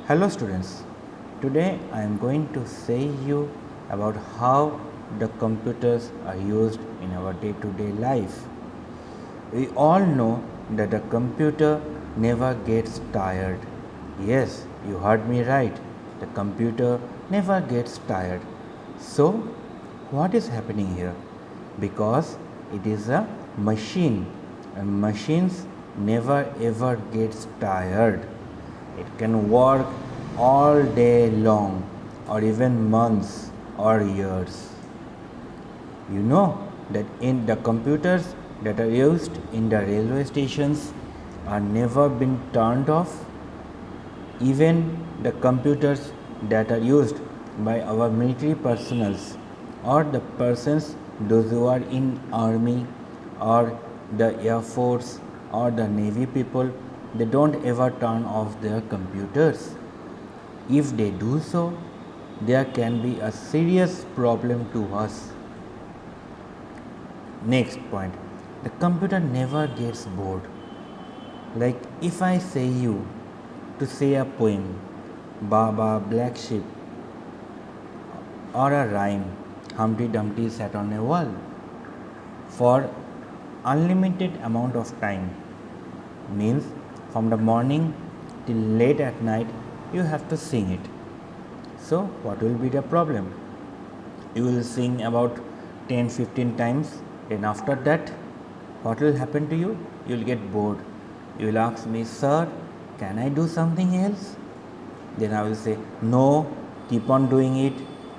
Hello students, today I am going to say you about how the computers are used in our day-to-day life. We all know that the computer never gets tired. Yes, you heard me right. The computer never gets tired. So, what is happening here? Because it is a machine and machines never ever gets tired. It can work all day long or even months or years. You know that in the computers that are used in the railway stations are never been turned off. Even the computers that are used by our military personnels or the persons those who are in army or the air force or the navy people, they don't ever turn off their computers. If they do so, there can be a serious problem to us. Next point, the computer never gets bored. Like if I say you to say a poem, Baba Black Sheep, or a rhyme, Humpty Dumpty sat on a wall, for unlimited amount of time, means from the morning till late at night you have to sing it. So what will be the problem? You will sing about 10-15 times, and after that what will happen to you? You will get bored. You will ask me, sir, can I do something else? Then I will say, no, keep on doing it.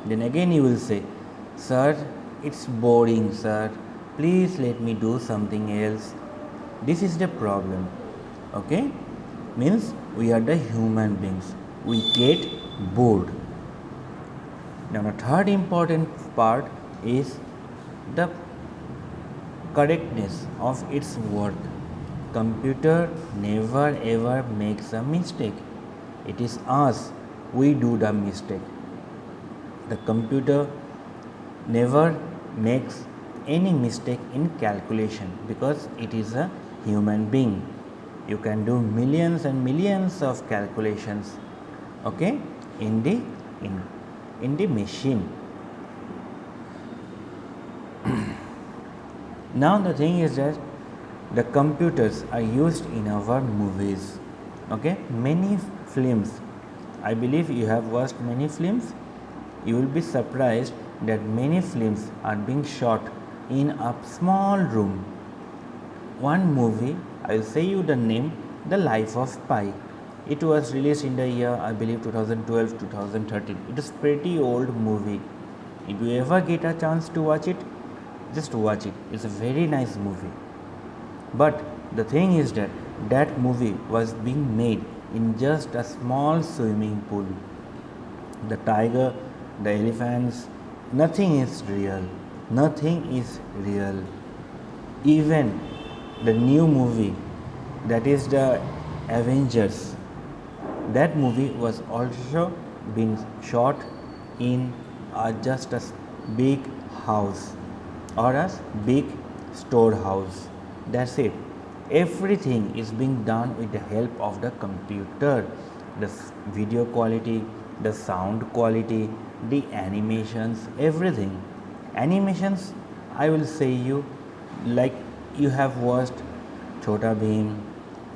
Then again you will say, sir, it's boring, sir, please let me do something else. This is the problem. Okay, means we are the human beings, we get bored. Now the third important part is the correctness of its work. Computer never ever makes a mistake. It is us, we do the mistake. The computer never makes any mistake in calculation because it is a human being. You can do millions and millions of calculations, okay, in the machine. Now the thing is that the computers are used in our movies. Okay, many films, I believe you have watched many films. You will be surprised that many films are being shot in a small room. One movie, I will say you the name, The Life of Pi. It was released in the year, I believe, 2012 2013. It is pretty old movie. If you ever get a chance to watch it, just watch it. It's a very nice movie. But the thing is that that movie was being made in just a small swimming pool. The tiger, the elephants, nothing is real. Nothing is real. Even the new movie, that is the Avengers, that movie was also being shot in just a big house or a big storehouse. That's it. Everything is being done with the help of the computer. The video quality, the sound quality, the animations, everything. Animations, I will say you, like you have watched Chota Bheem,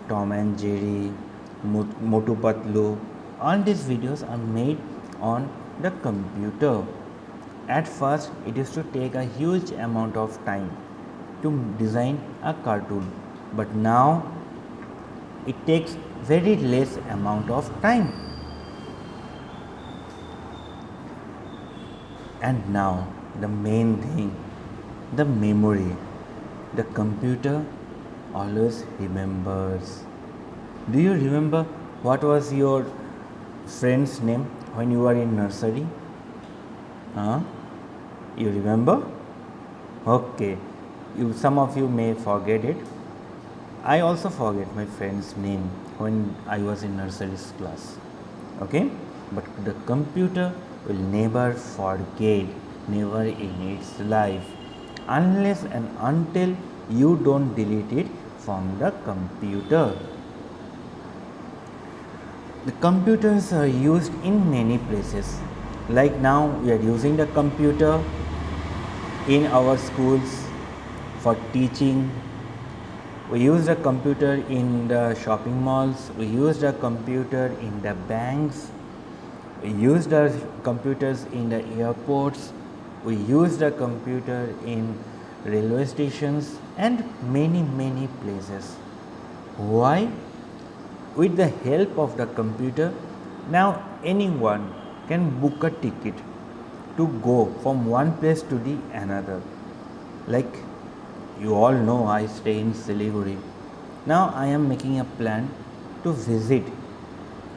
Tom and Jerry, Motu Patlu. All these videos are made on the computer. At first, it used to take a huge amount of time to design a cartoon, but now it takes very less amount of time. And now the main thing, the memory. The computer always remembers. Do you remember what was your friend's name when you were in nursery? You remember? Okay. Some of you may forget it. I also forget my friend's name when I was in nursery class. Okay? But the computer will never forget, never in its life, unless and until you don't delete it from the computer. The computers are used in many places. Like now we are using the computer in our schools for teaching. We use the computer in the shopping malls. We use the computer in the banks. We use the computers in the airports. We use the computer in railway stations and many places. Why? With the help of the computer, now anyone can book a ticket to go from one place to the another. Like you all know, I stay in Siliguri. Now I am making a plan to visit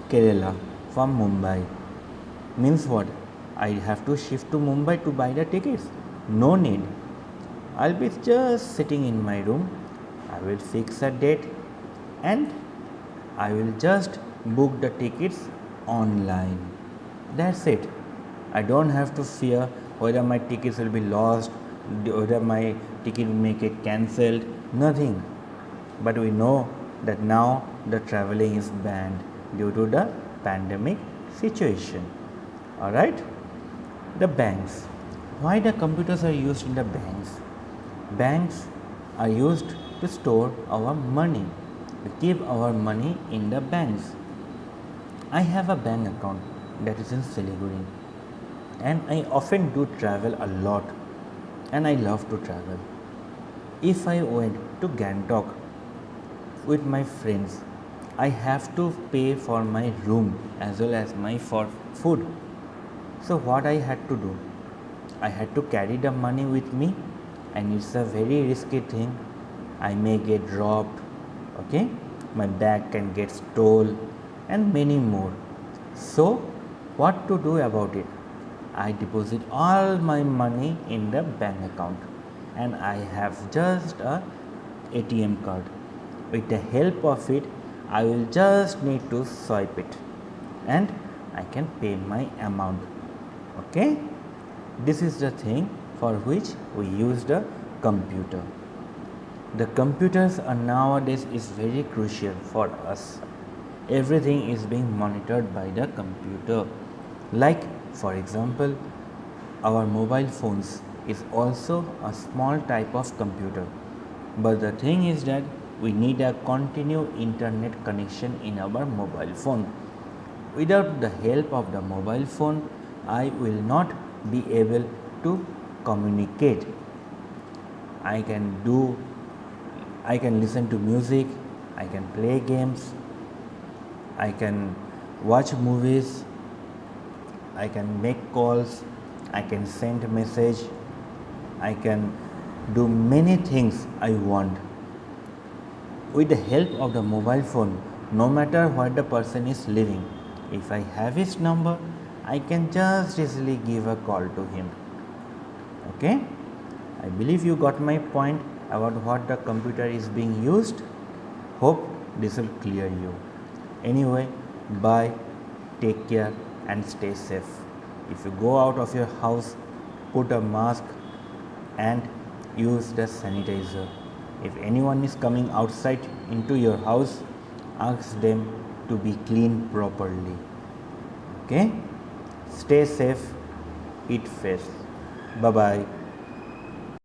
Kerala from Mumbai. Means what? I have to shift to Mumbai to buy the tickets. No need. I'll be just sitting in my room. I will fix a date and I will just book the tickets online. That's it. I don't have to fear whether my tickets will be lost, whether my ticket may get cancelled, nothing. But we know that now the traveling is banned due to the pandemic situation. Alright? The banks. Why the computers are used in the banks? Banks are used to store our money. We keep our money in the banks. I have a bank account that is in Siliguri, and I often do travel a lot, and I love to travel. If I went to Gangtok with my friends, I have to pay for my room as well as my for food. So what I had to do? I had to carry the money with me, and it's a very risky thing. I may get robbed, okay, my bag can get stolen and many more. So what to do about it? I deposit all my money in the bank account, and I have just a ATM card. With the help of it, I will just need to swipe it and I can pay my amount. Okay, this is the thing for which we use the computer. The computers are nowadays is very crucial for us. Everything is being monitored by the computer. Like for example, our mobile phones is also a small type of computer. But the thing is that we need a continuous internet connection in our mobile phone. Without the help of the mobile phone, I will not be able to communicate. I can listen to music, I can play games, I can watch movies, I can make calls, I can send message, I can do many things I want. With the help of the mobile phone, no matter where the person is living, if I have his number, I can just easily give a call to him. Okay? I believe you got my point about what the computer is being used. Hope this will clear you. Anyway, bye, take care and stay safe. If you go out of your house, put a mask and use the sanitizer. If anyone is coming outside into your house, ask them to be clean properly. Okay? Stay safe, eat fresh. Bye bye.